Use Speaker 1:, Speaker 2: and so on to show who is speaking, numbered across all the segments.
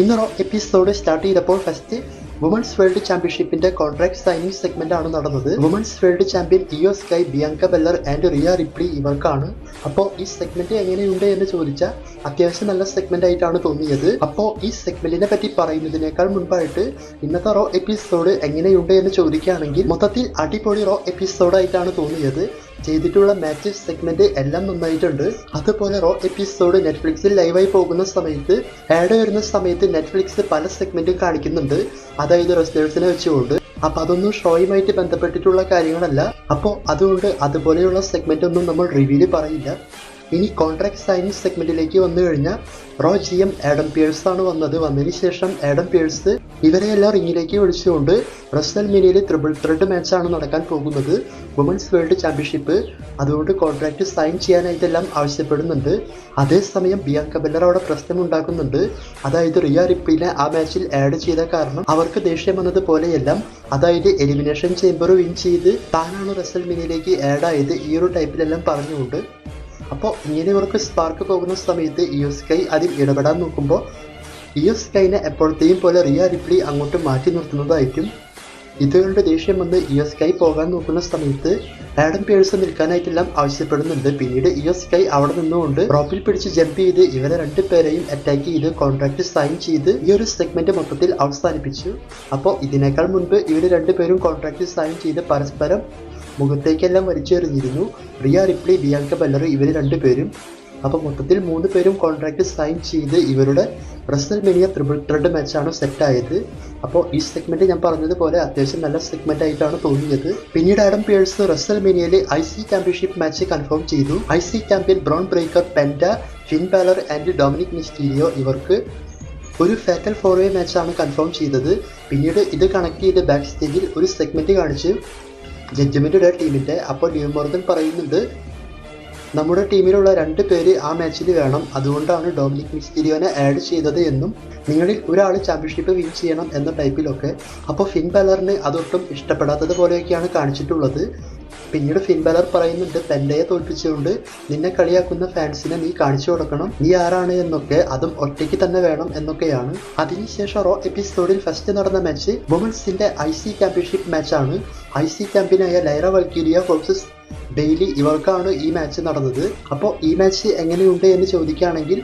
Speaker 1: ഇന്ന് Raw episode start ചെയ്തപ്പോൾ first women's world ചാമ്പ്യൻഷിപ്പിന്റെ കോൺട്രാക്ട് സൈനിങ് സെഗ്മെന്റ് ആണ് നടന്നത്. Women's world champion Iyo Sky, Bianca Belair and Rhea Ripley ഇവർക്കാണ്. അപ്പോൾ ഈ സെഗ്മെന്റ് എങ്ങനെയുണ്ട് എന്ന് ചോദിച്ചാൽ അത്യാവശ്യം നല്ല സെഗ്മെന്റ് ആയിട്ടാണ് തോന്നിയത്. അപ്പോൾ ഈ സെഗ്മെന്റിനെ പറ്റി പറയുന്നതിനേക്കാൾ മുൻപായിട്ട് ഇന്നത്തെ റോ എപ്പിസോഡ് എങ്ങനെയുണ്ട് എന്ന് ചോദിക്കുകയാണെങ്കിൽ മൊത്തത്തിൽ അടിപൊളി റോ എപ്പിസോഡ് ആയിട്ടാണ് തോന്നിയത്. ചെയ്തിട്ടുള്ള മാച്ച് സെഗ്മെന്റ് എല്ലാം നന്നായിട്ടുണ്ട്. അതുപോലെ റോ എപ്പിസോഡ് നെറ്റ്ഫ്ലിക്സിൽ ലൈവായി പോകുന്ന സമയത്ത് ആഡ് വരുന്ന സമയത്ത് നെറ്റ്ഫ്ലിക്സ് പല സെഗ്മെന്റും കാണിക്കുന്നുണ്ട്, അതായത് റെസ്ലേഴ്സിനെ വെച്ചുകൊണ്ട്. അപ്പൊ അതൊന്നും ഷോയുമായിട്ട് ബന്ധപ്പെട്ടിട്ടുള്ള കാര്യങ്ങളല്ല. അപ്പോൾ അതുകൊണ്ട് അതുപോലെയുള്ള സെഗ്മെന്റ് ഒന്നും നമ്മൾ റിവ്യൂല് പറയില്ല. ഇനി കോൺട്രാക്ട് സൈനിങ് സെഗ്മെന്റിലേക്ക് വന്നു കഴിഞ്ഞാൽ റോ GM ആഡം പിയേഴ്സ് ആണ് വന്നതിന് ശേഷം ആഡം പിയേഴ്സ് ഇവരെയെല്ലാം റിങ്ങിലേക്ക് വിളിച്ചുകൊണ്ട് റെസ്ൽമേനിയയിൽ ട്രിപ്പിൾ ത്രെഡ് മാച്ചാണ് നടക്കാൻ പോകുന്നത്, വുമൻസ് വേൾഡ് ചാമ്പ്യൻഷിപ്പ്. അതുകൊണ്ട് കോൺട്രാക്ട് സൈൻ ചെയ്യാനായിട്ടെല്ലാം ആവശ്യപ്പെടുന്നുണ്ട്. അതേസമയം ബിയാങ്ക ബെല്ലർ അവിടെ പ്രശ്നമുണ്ടാക്കുന്നുണ്ട്, അതായത് റിയ റിപ്ലിനെ ആ മാച്ചിൽ ആഡ് ചെയ്ത കാരണം അവർക്ക് ദേഷ്യം വന്നത് പോലെയെല്ലാം, അതായത് എലിമിനേഷൻ ചേംബർ വിൻ ചെയ്ത് താനാണ് റെസ്ൽമേനിയയിലേക്ക് ആഡ് ആയത്, ഈ ഒരു ടൈപ്പിലെല്ലാം പറഞ്ഞുകൊണ്ട്. അപ്പോൾ ഇങ്ങനെ ഇവർക്ക് സ്പാർക്ക് പോകുന്ന സമയത്ത് ഇയോ സ്കൈ അതിൽ ഇടപെടാൻ നോക്കുമ്പോൾ ഇയോ സ്കൈനെ എപ്പോഴത്തെയും പോലെ റിയ റിപ്ലി അങ്ങോട്ട് മാറ്റി നിർത്തുന്നതായിരിക്കും. ഇതുകൊണ്ട് ദേഷ്യം വന്ന് ഇയോ സ്കൈ പോകാൻ നോക്കുന്ന സമയത്ത് ആഡം പിയേഴ്സ് നിൽക്കാനായിട്ടെല്ലാം ആവശ്യപ്പെടുന്നുണ്ട്. പിന്നീട് ഇയോ സ്കൈ അവിടെ നിന്നുകൊണ്ട് റോപ്പിൽ പിടിച്ച് ജമ്പ് ചെയ്ത് ഇവരെ രണ്ടുപേരെയും അറ്റാക്ക് ചെയ്ത് കോൺട്രാക്ട് സൈൻ ചെയ്ത് ഈ ഒരു സെഗ്മെന്റ് മൊത്തത്തിൽ അവസാനിപ്പിച്ചു. അപ്പോൾ ഇതിനേക്കാൾ മുൻപ് ഇവർ രണ്ടുപേരും കോൺട്രാക്ട് സൈൻ ചെയ്ത് പരസ്പരം മുഖത്തേക്കെല്ലാം വലിച്ചെറിഞ്ഞിരുന്നു, റിയ റിപ്ലി, ബിയാങ്ക ബെല്ലർ ഇവർ രണ്ടുപേരും. അപ്പോൾ മൊത്തത്തിൽ 3 പേരും കോൺട്രാക്ട് സൈൻ ചെയ്ത് ഇവരുടെ റെസ്ൽമേനിയ ട്രിപ്പിൾ ത്രെഡ് മാച്ചാണ് സെറ്റായത്. അപ്പോൾ ഈ സെഗ്മെന്റ് ഞാൻ പറഞ്ഞതുപോലെ അത്യാവശ്യം നല്ല സെഗ്മെന്റ് ആയിട്ടാണ് തോന്നിയത്. പിന്നീട് ആഡം പിയേഴ്സ് റെസ്ൽമേനിയയിൽ IC ചാമ്പ്യൻഷിപ്പ് മാച്ച് കൺഫേം ചെയ്തു. IC champion Bron Breakker, Penta, Finn Balor and Dominik Mysterio ഇവർക്ക് ഒരു ഫാറ്റൽ 4-way മാച്ചാണ് കൺഫേം ചെയ്തത്. പിന്നീട് ഇത് കണക്ട് ചെയ്ത് ബാക്ക് സ്റ്റേജിൽ ഒരു സെഗ്മെന്റ് കാണിച്ച് ജഡ്ജ്മെന്റ് ടീമിന്റെ. അപ്പോൾ ലിവ് മോർഗൻ പറയുന്നുണ്ട്, നമ്മുടെ ടീമിലുള്ള 2 പേര് ആ മാച്ചിൽ വേണം, അതുകൊണ്ടാണ് ഡൊമിനിക് മിസ്റ്റീരിയോനെ ആഡ് ചെയ്തത് എന്നും നിങ്ങളിൽ ഒരാൾ ചാമ്പ്യൻഷിപ്പ് വിൻ ചെയ്യണം എന്ന ടൈപ്പിലൊക്കെ. അപ്പോൾ ഫിൻ ബാലറിന് അതൊട്ടും ഇഷ്ടപ്പെടാത്തത് പോലെയൊക്കെയാണ് കാണിച്ചിട്ടുള്ളത്. പിന്നീട് ഫിൻ ബാലർ പറയുന്നുണ്ട്, പെൻഡയെ തോൽപ്പിച്ചുകൊണ്ട് നിന്നെ കളിയാക്കുന്ന ഫാൻസിനെ നീ കാണിച്ചു കൊടുക്കണം, നീ ആരാണ് എന്നൊക്കെ, അതും ഒറ്റയ്ക്ക് തന്നെ വേണം എന്നൊക്കെയാണ്. അതിനുശേഷം റോ എപ്പിസോഡിൽ ഫസ്റ്റ് നടന്ന മാച്ച് വുമൻസിന്റെ IC ചാമ്പ്യൻഷിപ്പ് മാച്ചാണ്. IC ചാമ്പ്യനായ ലൈറ വൽക്കീരിയ വേഴ്സസ് ബെയ്ലി ഇവർക്കാണ് ഈ മാച്ച് നടന്നത്. അപ്പോൾ ഈ മാച്ച് എങ്ങനെയുണ്ട് എന്ന് ചോദിക്കുകയാണെങ്കിൽ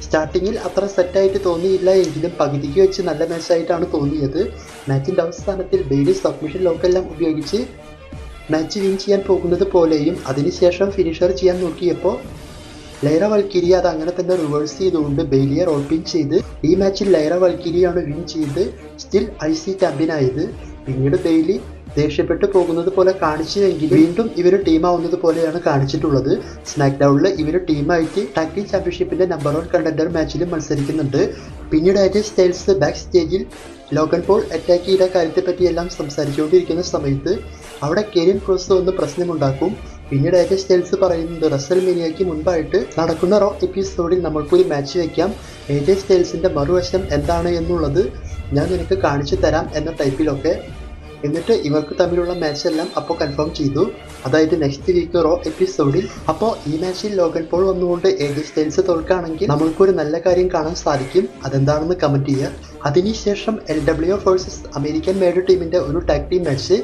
Speaker 1: സ്റ്റാർട്ടിങ്ങിൽ അത്ര സെറ്റായിട്ട് തോന്നിയില്ല എങ്കിലും പകുതിക്ക് വെച്ച് നല്ല മാച്ചായിട്ടാണ് തോന്നിയത്. മാച്ചിൻ്റെ അവസാനത്തിൽ ബെയ്ലി സബ്മിഷൻ ലോക്കെല്ലാം ഉപയോഗിച്ച് മാച്ച് വിൻ ചെയ്യാൻ പോകുന്നത് പോലെയും അതിനുശേഷം ഫിനിഷർ ചെയ്യാൻ നോക്കിയപ്പോൾ ലൈറ വൽക്കീരിയ അത് അങ്ങനെ തന്നെ റിവേഴ്സ് ചെയ്തുകൊണ്ട് ബെയ്ലിയെ റോൾ പിൻ ചെയ്ത് ഈ മാച്ചിൽ ലൈറ വൽക്കീരിയാണ് വിൻ ചെയ്ത് സ്റ്റിൽ IC ചാമ്പ്യനായത്. പിന്നീട് ബെയ്ലി ദേഷ്യപ്പെട്ടു പോകുന്നത് പോലെ കാണിച്ചുവെങ്കിൽ വീണ്ടും ഇവർ ടീമാവുന്നത് പോലെയാണ് കാണിച്ചിട്ടുള്ളത്. സ്മാക്ക് ഡൗണിൽ ഇവർ ടീമായിട്ട് ടാഗ് ടീം ചാമ്പ്യൻഷിപ്പിന്റെ നമ്പർ 1 കണ്ടൻഡർ മാച്ചിലും മത്സരിക്കുന്നുണ്ട്. പിന്നീട് AJ സ്റ്റൈൽസ് ബാക്ക് സ്റ്റേജിൽ ലോഗൻ പോൾ അറ്റാക്ക് ചെയ്ത കാര്യത്തെ പറ്റിയെല്ലാം സംസാരിച്ചുകൊണ്ടിരിക്കുന്ന സമയത്ത് അവിടെ കെരിയൻ ക്രോസ് ഒന്ന് പ്രശ്നമുണ്ടാക്കും. പിന്നീട് AJ സ്റ്റൈൽസ് പറയുന്നത്, റെസ്ൽമേനിയയ്ക്ക് മുൻപായിട്ട് നടക്കുന്ന റോ എപ്പിസോഡിൽ നമ്മൾക്കൊരു മാച്ച് വയ്ക്കാം, AJ സ്റ്റൈൽസിന്റെ മറുവശം എന്താണ് എന്നുള്ളത് ഞാൻ നിനക്ക് കാണിച്ചു തരാം എന്ന ടൈപ്പിലൊക്കെ. എന്നിട്ട് ഇവർക്ക് തമ്മിലുള്ള മാച്ച് എല്ലാം അപ്പോൾ കൺഫേം ചെയ്തു, അതായത് നെക്സ്റ്റ് വീക്ക് റോ എപ്പിസോഡിൽ. അപ്പോൾ ഈ മാച്ചിൽ ലോഗൻ പോൾ വന്നുകൊണ്ട് AJ സ്റ്റൈൽസ് തോൽക്കുകയാണെങ്കിൽ നമ്മൾക്കൊരു നല്ല കാര്യം കാണാൻ സാധിക്കും, അതെന്താണെന്ന് കമന്റ് ചെയ്യുക. അതിനുശേഷം LWO വേഴ്സസ് അമേരിക്കൻ മേഡ് ടീമിന്റെ ഒരു ടാഗ് ടീം മാച്ച്.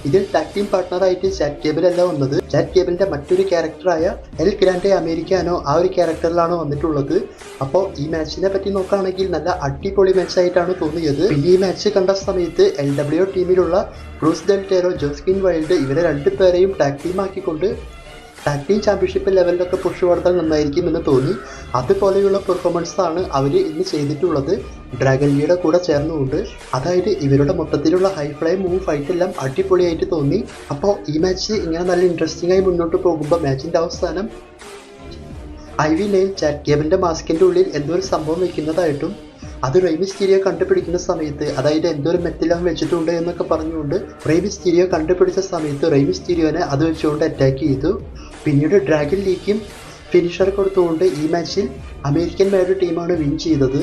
Speaker 1: ഇതിൽ ടാഗ് ടീം പാർട്ട്ണറായിട്ട് ചാറ്റ് കേബിൾ അല്ല വന്നത്, ചാറ്റ് കേബിളിന്റെ മറ്റൊരു ക്യാരക്ടറായ എൽ ഗ്രാൻഡെ അമേരിക്കാനോ ആ ഒരു ക്യാരക്ടറിലാണ് വന്നിട്ടുള്ളത്. അപ്പോൾ ഈ മാച്ചിനെ പറ്റി നോക്കുകയാണെങ്കിൽ നല്ല അടിപൊളി മാച്ചായിട്ടാണ് തോന്നിയത്. പിന്നെ ഈ മാച്ച് കണ്ട സമയത്ത് LWO ടീമിലുള്ള Cruz Del Toro, Joaquin Wilde ഇവരെ 2 പേരെയും ടാഗ് ടീം ആക്കിക്കൊണ്ട് ടാഗ് ടീം ചാമ്പ്യൻഷിപ്പ് ലെവലിലൊക്കെ പുഷ് കൊടുത്താൽ നന്നായിരിക്കും എന്ന് തോന്നി. അതുപോലെയുള്ള പെർഫോമൻസ് ആണ് അവർ ഇന്ന് ചെയ്തിട്ടുള്ളത് ഡ്രാഗൺ ലീയുടെ കൂടെ ചേർന്നുകൊണ്ട്. അതായത് ഇവരുടെ മൊത്തത്തിലുള്ള ഹൈ ഫ്ലൈ മൂവ് ഫൈറ്റ് എല്ലാം അടിപൊളിയായിട്ട് തോന്നി. അപ്പോൾ ഈ മാച്ച് ഇങ്ങനെ നല്ല ഇൻട്രസ്റ്റിംഗ് ആയി മുന്നോട്ട് പോകുമ്പോൾ മാച്ചിൻ്റെ അവസാനം ഐവി ലെയിൽ ചാറ്റ് കേബിളിന്റെ മാസ്കിന്റെ ഉള്ളിൽ എന്തോ ഒരു സംഭവം വെക്കുന്നതായിട്ടും അത് റെയ് മിസ്റ്റീരിയോ കണ്ടുപിടിക്കുന്ന സമയത്ത്, അതായത് എന്തോ ഒരു മെറ്റെല്ലാം വെച്ചിട്ടുണ്ട് എന്നൊക്കെ പറഞ്ഞുകൊണ്ട് റെയ് മിസ്റ്റീരിയോ കണ്ടുപിടിച്ച സമയത്ത് റെയ് മിസ്റ്റീരിയോനെ അത് വെച്ചുകൊണ്ട് അറ്റാക്ക് ചെയ്തു. പിന്നീട് ഡ്രാഗൺ ലീക്കും ഫിനിഷർ കൊടുത്തുകൊണ്ട് ഈ മാച്ചിൽ അമേരിക്കൻ മേഡ് ടീമാണ് വിൻ ചെയ്തത്.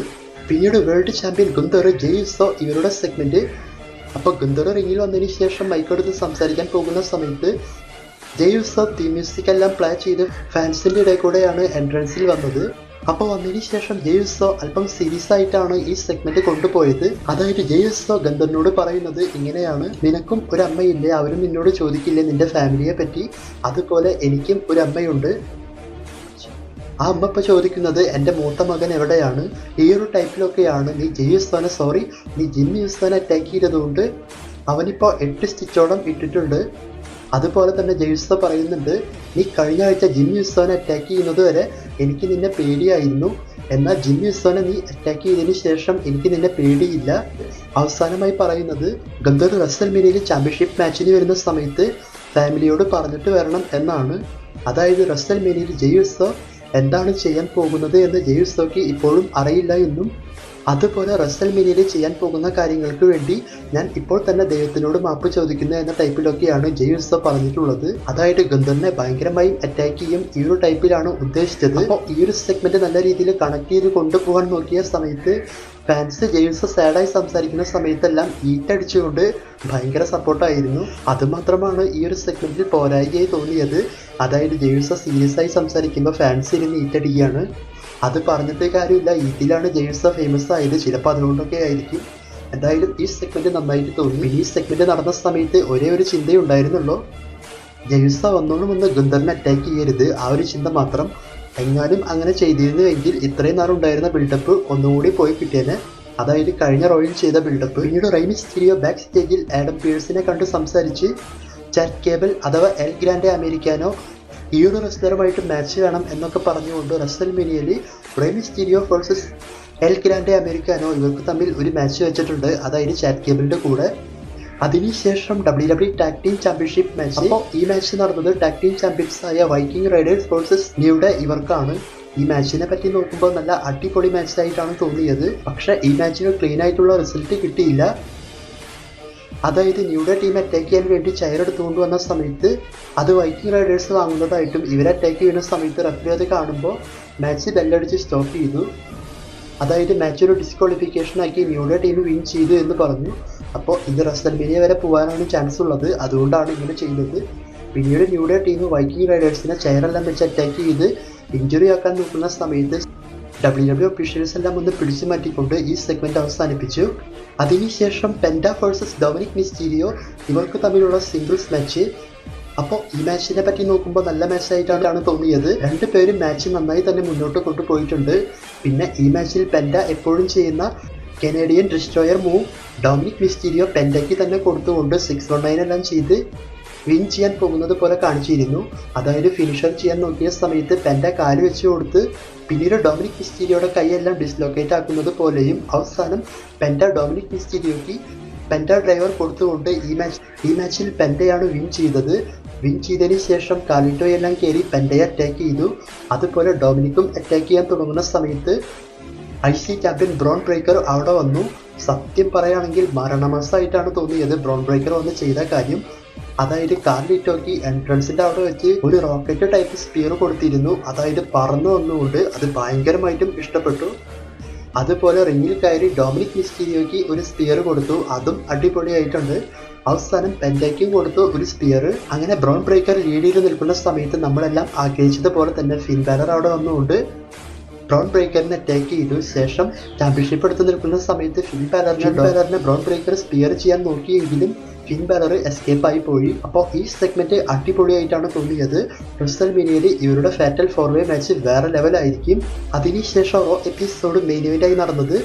Speaker 1: പിന്നീട് വേൾഡ് ചാമ്പ്യൻ ഗുന്തർ, ജെയ് ഉസോ ഇവരുടെ സെഗ്മെന്റ്. അപ്പോൾ ഗുന്തർ റിങ്ങിൽ വന്നതിന് ശേഷം മൈക്കെടുത്ത് സംസാരിക്കാൻ പോകുന്ന സമയത്ത് ജെയ് ഉസോ തീം മ്യൂസിക് എല്ലാം പ്ലേ ചെയ്ത് ഫാൻസിന്റെ ഇടയിൽ കൂടെയാണ് എൻട്രൻസിൽ വന്നത്. അപ്പോൾ വന്നതിന് ശേഷം ജെയുസോ അല്പം സീരിയസ് ആയിട്ടാണ് ഈ സെഗ്മെന്റ് കൊണ്ടുപോയത്. അതായത് ജെയുസോ ഗന്ധറിനോട് പറയുന്നത് ഇങ്ങനെയാണ്, നിനക്കും ഒരു അമ്മയില്ലേ, അവരും നിന്നോട് ചോദിക്കില്ലേ നിന്റെ ഫാമിലിയെ പറ്റി, അതുപോലെ എനിക്കും ഒരു അമ്മയുണ്ട്. ആ അമ്മ ഇപ്പോൾ ചോദിക്കുന്നത് എൻ്റെ മൂത്ത മകൻ എവിടെയാണ്. ഈ ഒരു ടൈപ്പിലൊക്കെയാണ് നീ നീ ജിൻ യൂസോനെ അറ്റാക്ക് ചെയ്തതുകൊണ്ട് അവനിപ്പോൾ 8 സ്റ്റിച്ചോളം ഇട്ടിട്ടുണ്ട്. അതുപോലെ തന്നെ ജെയുസോ പറയുന്നുണ്ട്, നീ കഴിഞ്ഞ ആഴ്ച ജിൻ യൂസോനെ അറ്റാക്ക് ചെയ്യുന്നത് വരെ എനിക്ക് നിന്നെ പേടിയായിരുന്നു, എന്നാൽ ജിൻ യൂസോനെ നീ അറ്റാക്ക് ചെയ്തതിന് ശേഷം എനിക്ക് നിന്നെ പേടിയില്ല. അവസാനമായി പറയുന്നത്, ഗന്ധർ റസൽമേനിയയിൽ ചാമ്പ്യൻഷിപ്പ് മാച്ചിന് വരുന്ന സമയത്ത് ഫാമിലിയോട് പറഞ്ഞിട്ട് വരണം എന്നാണ്. അതായത് റസൽമേനിയയിൽ ജെയുസോ എന്താണ് ചെയ്യാൻ പോകുന്നത് എന്ന് ജെയുസോക്ക് ഇപ്പോഴും അറിയില്ല എന്നും, അതുപോലെ റസൽമേനിയയിൽ ചെയ്യാൻ പോകുന്ന കാര്യങ്ങൾക്ക് വേണ്ടി ഞാൻ ഇപ്പോൾ തന്നെ ദൈവത്തിനോട് മാപ്പ് ചോദിക്കുന്നു എന്ന ടൈപ്പിലൊക്കെയാണ് ജെയുസോ പറഞ്ഞിട്ടുള്ളത്. അതായത് ഗന്ധറിനെ ഭയങ്കരമായി അറ്റാക്ക് ചെയ്യും ഈ ഒരു ടൈപ്പിലാണ് ഉദ്ദേശിച്ചത്. അപ്പോൾ ഈ ഒരു സെഗ്മെന്റ് നല്ല രീതിയിൽ കണക്ട് ചെയ്ത് കൊണ്ടുപോകാൻ നോക്കിയ സമയത്ത് ഫാൻസ് ജെയുസോ സാഡായി സംസാരിക്കുന്ന സമയത്തെല്ലാം ഈറ്റടിച്ചുകൊണ്ട് ഭയങ്കര സപ്പോർട്ടായിരുന്നു. അതുമാത്രമാണ് ഈ ഒരു സെഗ്മെന്റിൽ പോരായികയായി തോന്നിയത്. അതായത് ജെയുസോ സീരിയസ് ആയി സംസാരിക്കുമ്പോൾ ഫാൻസ് ഇരുന്ന് ഈറ്റടിക്കുകയാണ്. അത് പറഞ്ഞിട്ട് കാര്യമില്ല, ഈറ്റിലാണ് ജെയുസോ ഫേമസ് ആയത്, ചിലപ്പോൾ അതുകൊണ്ടൊക്കെ ആയിരിക്കും. എന്തായാലും ഈ സെഗ്മെന്റ് നന്നായിട്ട് തോന്നി. ഈ സെഗ്മെന്റ് നടന്ന സമയത്ത് ഒരേ ഒരു ചിന്തയേ ഉണ്ടായിരുന്നുള്ളൂ, ജെയുസോ വന്നോളുമെന്ന് ഗന്ധറിനെ അറ്റാക്ക് ചെയ്യരുത്, ആ ഒരു ചിന്ത മാത്രം. എങ്ങാനും അങ്ങനെ ചെയ്തിരുന്നുവെങ്കിൽ ഇത്രയും നാളുണ്ടായിരുന്ന ബിൽഡപ്പ് ഒന്നുകൂടി പോയി കിട്ടിയേനെ. അതായത് കഴിഞ്ഞ റോയിൽ ചെയ്ത ബിൽഡപ്പ്. പിന്നീട് റെയ് മിസ്റ്റീരിയോ ബാക്ക് സ്റ്റേജിൽ ആഡം പിയേഴ്സിനെ കണ്ട് സംസാരിച്ച് ചാറ്റ് കേബിൾ അഥവാ എൽ ഗ്രാൻഡെ അമേരിക്കാനോ ഈ ഒരു റെസ്ലറുമായിട്ട് മാച്ച് വേണം എന്നൊക്കെ പറഞ്ഞുകൊണ്ട് റസൽമേനിയയിൽ Rey Mysterio versus El Grande Americano ഇവർക്ക് തമ്മിൽ ഒരു മാച്ച് വെച്ചിട്ടുണ്ട്, അതായത് ചാറ്റ് കേബിളിന്റെ കൂടെ. അതിനുശേഷം WWE tag team championship match. അപ്പോൾ ഈ മാച്ച് നടന്നത് ടാഗ് ടീം ചാമ്പ്യൻസ് ആയ Viking Raiders versus New Day ഇവർക്കാണ്. ഈ മാച്ചിനെ പറ്റി നോക്കുമ്പോൾ നല്ല അടിപൊളി മാച്ച് ആയിട്ടാണ് തോന്നിയത്. പക്ഷെ ഈ മാച്ചിന് ക്ലീൻ ആയിട്ടുള്ള റിസൾട്ട് കിട്ടിയില്ല. അതായത് ന്യൂ ഡേ ടീം അറ്റാക്ക് ചെയ്യാൻ വേണ്ടി ചെയർ എടുത്തുകൊണ്ട് വന്ന സമയത്ത് അത് വൈക്കിംഗ് റൈഡേഴ്സ് വാങ്ങുന്നതായിട്ടും ഇവരെ അറ്റാക്ക് ചെയ്യുന്ന സമയത്ത് റഫറി അത് കാണുമ്പോൾ മാച്ച് ബെല്ലടിച്ച് സ്റ്റോപ്പ് ചെയ്തു. അതായത് മാച്ച് ഒരു ഡിസ്ക്വാളിഫിക്കേഷൻ ആക്കി ന്യൂ ഡേ ടീം വിൻ ചെയ്തു എന്ന് പറഞ്ഞു. അപ്പോൾ ഇത് റസൽമേനിയ വരെ പോകാനാണ് ചാൻസ് ഉള്ളത്, അതുകൊണ്ടാണ് ഇങ്ങനെ ചെയ്യുന്നത്. പിന്നീട് ന്യൂ ഡേ ടീം വൈക്കിംഗ് റൈഡേഴ്സിനെ ചെയറെല്ലാം വെച്ച് അറ്റാക്ക് ചെയ്ത് ഇഞ്ചുറി ആക്കാൻ നോക്കുന്ന സമയത്ത് WWE ഒഫീഷ്യൽസ് എല്ലാം ഒന്ന് പിടിച്ചു മാറ്റിക്കൊണ്ട് ഈ സെഗ്മെന്റ് അവസാനിപ്പിച്ചു. അതിനുശേഷം പെൻഡ വേഴ്സസ് ഡൊമിനിക് മിസ്റ്റീരിയോ ഇവർക്ക് തമ്മിലുള്ള സിംഗിൾസ് മാച്ച്. അപ്പോൾ ഈ മാച്ചിനെ പറ്റി നോക്കുമ്പോൾ നല്ല മാച്ചായിട്ടാണ് തോന്നിയത്. രണ്ടുപേരും മാച്ച് നന്നായി തന്നെ മുന്നോട്ട് കൊണ്ടുപോയിട്ടുണ്ട്. പിന്നെ ഈ മാച്ചിൽ പെൻഡ എപ്പോഴും ചെയ്യുന്ന Canadian Destroyer move Dominik Mysterio പെൻഡയ്ക്ക് തന്നെ കൊടുത്തുകൊണ്ട് 619 എല്ലാം ചെയ്ത് വിൻ ചെയ്യാൻ പോകുന്നത് പോലെ കാണിച്ചിരുന്നു. അതായത് ഫിനിഷർ ചെയ്യാൻ നോക്കിയ സമയത്ത് പെൻഡ കാല് വെച്ച് കൊടുത്ത് പിന്നീട് ഡൊമിനിക് മിസ്റ്റീരിയോയുടെ കൈയെല്ലാം ഡിസ്ലൊക്കേറ്റ് ആക്കുന്നത് പോലെയും അവസാനം പെൻഡ ഡൊമിനിക് മിസ്റ്റീരിയോയ്ക്ക് പെൻഡ ഡ്രൈവർ കൊടുത്തുകൊണ്ട് ഈ മാച്ചിൽ പെൻഡയാണ് വിൻ ചെയ്തത്. വിൻ ചെയ്തതിന് ശേഷം കാലിറ്റോയെല്ലാം കയറി പെൻഡയെ അറ്റാക്ക് ചെയ്തു. അതുപോലെ ഡൊമിനിക്കും അറ്റാക്ക് ചെയ്യാൻ തുടങ്ങുന്ന സമയത്ത് IC ചാമ്പ്യൻ ബ്രോൺ ബ്രേക്കർ അവിടെ വന്നു. സത്യം പറയുകയാണെങ്കിൽ മരണമാസമായിട്ടാണ് തോന്നിയത് ബ്രോൺ ബ്രേക്കർ വന്ന് ചെയ്ത കാര്യം. അതായത് കാർലിറ്റോയ്ക്ക് എൻട്രൻസിൻ്റെ അവിടെ വെച്ച് ഒരു റോക്കറ്റ് ടൈപ്പ് സ്പിയർ കൊടുത്തിരുന്നു. അതായത് പറന്നു വന്നുകൊണ്ട് അത് ഭയങ്കരമായിട്ടും ഇഷ്ടപ്പെട്ടു. അതുപോലെ റിങ്ങിൽ കയറി ഡൊമിനിക് മിസ്റ്റീരിയോയ്ക്ക് ഒരു സ്പിയർ കൊടുത്തു, അതും അടിപൊളിയായിട്ടുണ്ട്. അവസാനം പെൻഡയ്ക്കും കൊടുത്തു ഒരു സ്പിയർ. അങ്ങനെ ബ്രോൺ ബ്രേക്കർ ലീഡ് ചെയ്ത് നിൽക്കുന്ന സമയത്ത് നമ്മളെല്ലാം ആഗ്രഹിച്ചതുപോലെ തന്നെ ഫിൻ ബാലർ അവിടെ വന്നുകൊണ്ട് ബ്രോൺ ബ്രേക്കറിനെ അറ്റാക്ക് ചെയ്തു. ശേഷം ചാമ്പ്യൻഷിപ്പ് എടുത്ത് നിൽക്കുന്ന സമയത്ത് ഫിൻ ബാലറിനെ ബ്രോൺ ബ്രേക്കർ സ്പിയർ ചെയ്യാൻ നോക്കിയെങ്കിലും ഫിൻ ബാലർ എസ്കേപ്പ് ആയി പോയി. അപ്പോൾ ഈ സെഗ്മെന്റ് അടിപൊളിയായിട്ടാണ് തോന്നിയത്. റസൽമേനിയയിൽ ഇവരുടെ ഫാറ്റൽ 4-way മാച്ച് വേറെ ലെവലായിരിക്കും. അതിനുശേഷം റോ എപ്പിസോഡ് മെയിൻ ഇവന്റായി നടന്നത്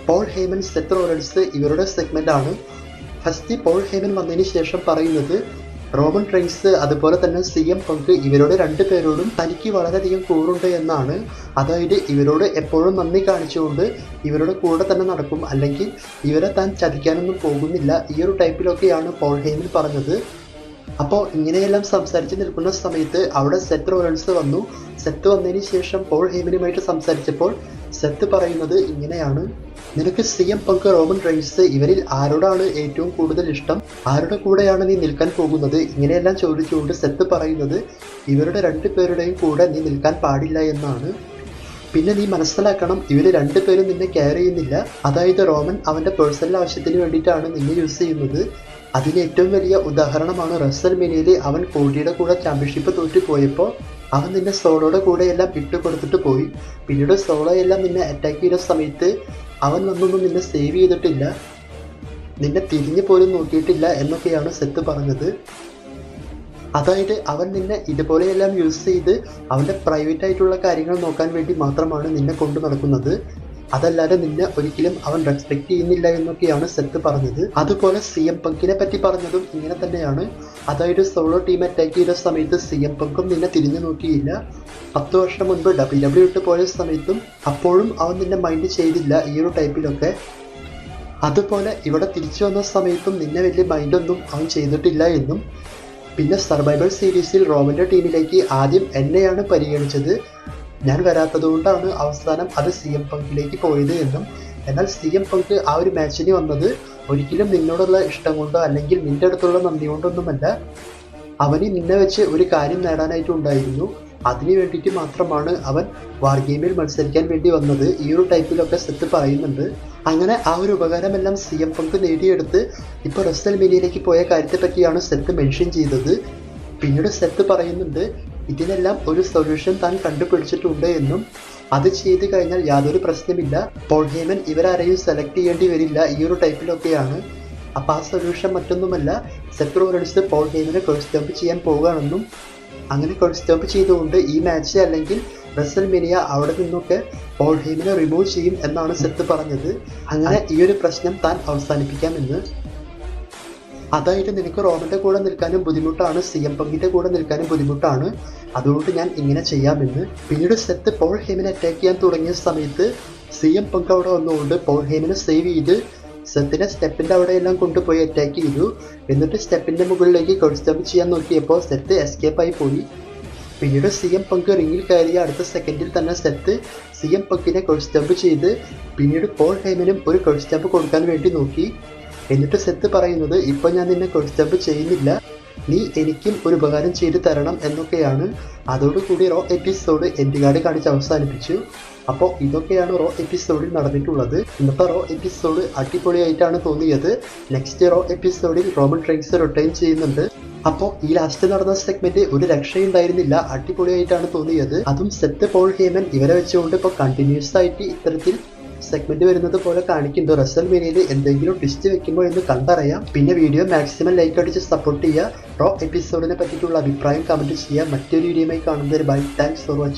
Speaker 1: പോൾ ഹേമൻ സെത്ത് റോളൻസ് ഇവരുടെ സെഗ്മെന്റ് ആണ്. ഫസ്റ്റ് പോൾ ഹേമൻ വന്നതിന് ശേഷം പറയുന്നത് റോമൻ റെയിൻസ് അതുപോലെ തന്നെ CM പങ്ക് ഇവരോട് രണ്ടുപേരോടും തനിക്ക് വളരെയധികം കൂറുണ്ട് എന്നാണ്. അതായത് ഇവരോട് എപ്പോഴും നന്ദി കാണിച്ചുകൊണ്ട് ഇവരുടെ കൂടെ തന്നെ നടക്കും, അല്ലെങ്കിൽ ഇവരെ താൻ ചതിക്കാനൊന്നും പോകുന്നില്ല. ഈ ഒരു ടൈപ്പിലൊക്കെയാണ് പോൾ ഹേമൻ പറഞ്ഞത്. അപ്പോൾ ഇങ്ങനെയെല്ലാം സംസാരിച്ച് നിൽക്കുന്ന സമയത്ത് അവിടെ സെത്ത് റോളൻസ് വന്നു. സെത്ത് വന്നതിന് ശേഷം പോൾ ഹേമനുമായിട്ട് സംസാരിച്ചപ്പോൾ സെത്ത് പറയുന്നത് ഇങ്ങനെയാണ്, നിനക്ക് CM പങ്ക് റോമൻ റെയിൻസ് ഇവരിൽ ആരോടാണ് ഏറ്റവും കൂടുതൽ ഇഷ്ടം, ആരുടെ കൂടെയാണ് നീ നിൽക്കാൻ പോകുന്നത്? ഇങ്ങനെയെല്ലാം ചോദിച്ചുകൊണ്ട് സെത്ത് പറയുന്നത് ഇവരുടെ രണ്ടുപേരുടെയും കൂടെ നീ നിൽക്കാൻ പാടില്ല എന്നാണ്. പിന്നെ നീ മനസ്സിലാക്കണം, ഇവർ രണ്ടുപേരും നിന്നെ കെയർ ചെയ്യുന്നില്ല. അതായത് റോമൻ അവൻ്റെ പേഴ്സണൽ ആവശ്യത്തിന് വേണ്ടിയിട്ടാണ് നിന്നെ യൂസ് ചെയ്യുന്നത്. അതിന് ഏറ്റവും വലിയ ഉദാഹരണമാണ് റസൽമേനിയയിൽ അവൻ കോഡിയുടെ കൂടെ ചാമ്പ്യൻഷിപ്പ് തോറ്റു പോയപ്പോൾ അവൻ നിന്നെ സോളോയുടെ കൂടെ എല്ലാം ഇട്ട് കൊടുത്തിട്ട് പോയി. പിന്നീട് സോളോ എല്ലാം നിന്നെ അറ്റാക്ക് ചെയ്ത സമയത്ത് അവൻ വന്നൊന്നും നിന്നെ സേവ് ചെയ്തിട്ടില്ല, നിന്നെ തിരിഞ്ഞു പോലും നോക്കിയിട്ടില്ല എന്നൊക്കെയാണ് സെത്ത് പറഞ്ഞത്. അതായത് അവൻ നിന്നെ ഇതുപോലെയെല്ലാം യൂസ് ചെയ്ത് അവൻ്റെ പ്രൈവറ്റ് ആയിട്ടുള്ള കാര്യങ്ങൾ നോക്കാൻ വേണ്ടി മാത്രമാണ് നിന്നെ കൊണ്ടു നടക്കുന്നത്, അതല്ലാതെ നിന്നെ ഒരിക്കലും അവൻ റെസ്പെക്ട് ചെയ്യുന്നില്ല എന്നൊക്കെയാണ് സെത്ത് പറഞ്ഞത്. അതുപോലെ CM പങ്കിനെ പറ്റി പറഞ്ഞതും ഇങ്ങനെ തന്നെയാണ്. അതായത് സോളോ ടീം അറ്റാക്ക് ചെയ്ത സമയത്ത് CM പങ്കും നിന്നെ തിരിഞ്ഞു നോക്കിയില്ല. 10 വർഷം മുൻപ് WWE വിട്ട് പോയ സമയത്തും അപ്പോഴും അവൻ നിന്നെ മൈൻഡ് ചെയ്തില്ല ഈ ഒരു ടൈപ്പിലൊക്കെ. അതുപോലെ ഇവിടെ തിരിച്ചു വന്ന സമയത്തും നിന്നെ വലിയ മൈൻഡൊന്നും അവൻ ചെയ്തിട്ടില്ല എന്നും, പിന്നെ സർവൈവൽ സീരീസിൽ റോമൻ്റെ ടീമിലേക്ക് ആദ്യം എന്നെയാണ് പരിഗണിച്ചത്, ഞാൻ വരാത്തതുകൊണ്ടാണ് അവസാനം അത് CM പങ്കിലേക്ക് പോയത് എന്നും, എന്നാൽ CM പങ്ക് ആ ഒരു മാച്ചിന് വന്നത് ഒരിക്കലും നിന്നോടുള്ള ഇഷ്ടം കൊണ്ടോ അല്ലെങ്കിൽ നിന്റെ അടുത്തുള്ള നന്ദി കൊണ്ടൊന്നുമല്ല, അവന് നിന്നെ വെച്ച് ഒരു കാര്യം നേടാനായിട്ടുണ്ടായിരുന്നു, അതിനു വേണ്ടിയിട്ട് മാത്രമാണ് അവൻ വാർ ഗെയിമിൽ മത്സരിക്കാൻ വേണ്ടി വന്നത്. ഈ ഒരു ടൈപ്പിലൊക്കെ സെത്ത് പറയുന്നുണ്ട്. അങ്ങനെ ആ ഒരു ഉപകാരമെല്ലാം CM പങ്ക് നേടിയെടുത്ത് ഇപ്പോൾ റെസൽമേനിയയിലേക്ക് പോയ കാര്യത്തെ പറ്റിയാണ് സെത്ത് മെൻഷൻ ചെയ്തത്. പിന്നീട് സെത്ത് പറയുന്നുണ്ട് ഇതിനെല്ലാം ഒരു സൊല്യൂഷൻ താൻ കണ്ടുപിടിച്ചിട്ടുണ്ട് എന്നും, അത് ചെയ്ത് കഴിഞ്ഞാൽ യാതൊരു പ്രശ്നമില്ല, പോൾ ഹേമൻ ഇവരാരെയും സെലക്ട് ചെയ്യേണ്ടി വരില്ല ഈ ഒരു ടൈപ്പിലൊക്കെയാണ്. അപ്പോൾ ആ സൊല്യൂഷൻ മറ്റൊന്നുമല്ല, സെത്ത് റോളൻസ് പോൾ ഹേമനെ കോഴ്സ്റ്റോപ്പ് ചെയ്യാൻ പോവുകയാണെന്നും, അങ്ങനെ കോഴ്സ്റ്റോപ്പ് ചെയ്തുകൊണ്ട് ഈ മാച്ച് അല്ലെങ്കിൽ റെസൽമേനിയ അവിടെ നിന്നൊക്കെ പോൾ ഹേമനെ റിമൂവ് ചെയ്യും എന്നാണ് സെത്ത് പറഞ്ഞത്. അങ്ങനെ ഈ ഒരു പ്രശ്നം താൻ അവസാനിപ്പിക്കാമെന്ന്. അതായത് നിനക്ക് റോമൻ്റെ കൂടെ നിൽക്കാനും ബുദ്ധിമുട്ടാണ്, CM പങ്കിൻ്റെ കൂടെ നിൽക്കാനും ബുദ്ധിമുട്ടാണ്, അതുകൊണ്ട് ഞാൻ ഇങ്ങനെ ചെയ്യാമെന്ന്. പിന്നീട് സെത്ത് പോൾ ഹേമനെ അറ്റാക്ക് ചെയ്യാൻ തുടങ്ങിയ സമയത്ത് CM പങ്ക് അവിടെ വന്നുകൊണ്ട് പോൾ ഹേമനെ സേവ് ചെയ്ത് സെത്തിനെ സ്റ്റെപ്പിൻ്റെ അവിടെയെല്ലാം കൊണ്ടുപോയി അറ്റാക്ക് ചെയ്തു. എന്നിട്ട് സ്റ്റെപ്പിൻ്റെ മുകളിലേക്ക് കോഴ്സ്റ്റോപ്പ് ചെയ്യാൻ നോക്കിയപ്പോൾ സെത്ത് എസ്കേപ്പായി പോയി. പിന്നീട് CM പങ്ക് റിങ്ങിൽ കയറിയ അടുത്ത സെക്കൻഡിൽ തന്നെ സെത്ത് CM പങ്കിനെ കോഴ്സ്റ്റോപ്പ് ചെയ്ത് പിന്നീട് പോൾ ഹേമനും ഒരു കോഴ്സ്റ്റോപ്പ് കൊടുക്കാൻ വേണ്ടി നോക്കി. എന്നിട്ട് സെത്ത് പറയുന്നത് ഇപ്പോൾ ഞാൻ നിന്നെ കോഴ്സ്റ്റോപ്പ് ചെയ്യുന്നില്ല, നീ എനിക്കും ഒരു ഉപകാരം ചെയ്തു തരണം എന്നൊക്കെയാണ്. അതോടുകൂടി റോ എപ്പിസോഡ് എൻഡ് കാർഡ് കാണിച്ച് അവസാനിപ്പിച്ചു. അപ്പോൾ ഇതൊക്കെയാണ് റോ എപ്പിസോഡിൽ നടന്നിട്ടുള്ളത്. ഇന്നത്തെ റോ എപ്പിസോഡ് അടിപൊളിയായിട്ടാണ് തോന്നിയത്. നെക്സ്റ്റ് റോ എപ്പിസോഡിൽ റോമൻ റെയിൻസ് റിട്ടേൺ ചെയ്യുന്നുണ്ട്. അപ്പോൾ ഈ ലാസ്റ്റ് നടന്ന സെഗ്മെന്റ് ഒരു രക്ഷയുണ്ടായിരുന്നില്ല, അടിപൊളിയായിട്ടാണ് തോന്നിയത്. അതും സെത്ത് പോൾ ഹേമൻ ഇവരെ വെച്ചുകൊണ്ട് ഇപ്പോൾ കണ്ടിന്യൂസ് ആയിട്ട് ഇത്തരത്തിൽ സെഗ്മെന്റ് വരുന്നത് പോലെ കാണിക്കുന്നുണ്ട്. റെസൽമേനിയയിൽ എന്തെങ്കിലും ട്വിസ്റ്റ് വെക്കുമ്പോൾ എന്ന് കണ്ടറിയാം. പിന്നെ വീഡിയോ മാക്സിമം ലൈക്ക് അടിച്ച് സപ്പോർട്ട് ചെയ്യുക. റോ എപ്പിസോഡിനെ പറ്റിയിട്ടുള്ള അഭിപ്രായം കമന്റ് ചെയ്യുക. മറ്റൊരു വീഡിയോയുമായി കാണുന്നവരെ ബൈ, താങ്ക്സ് ഫോർ വാച്ചിങ്.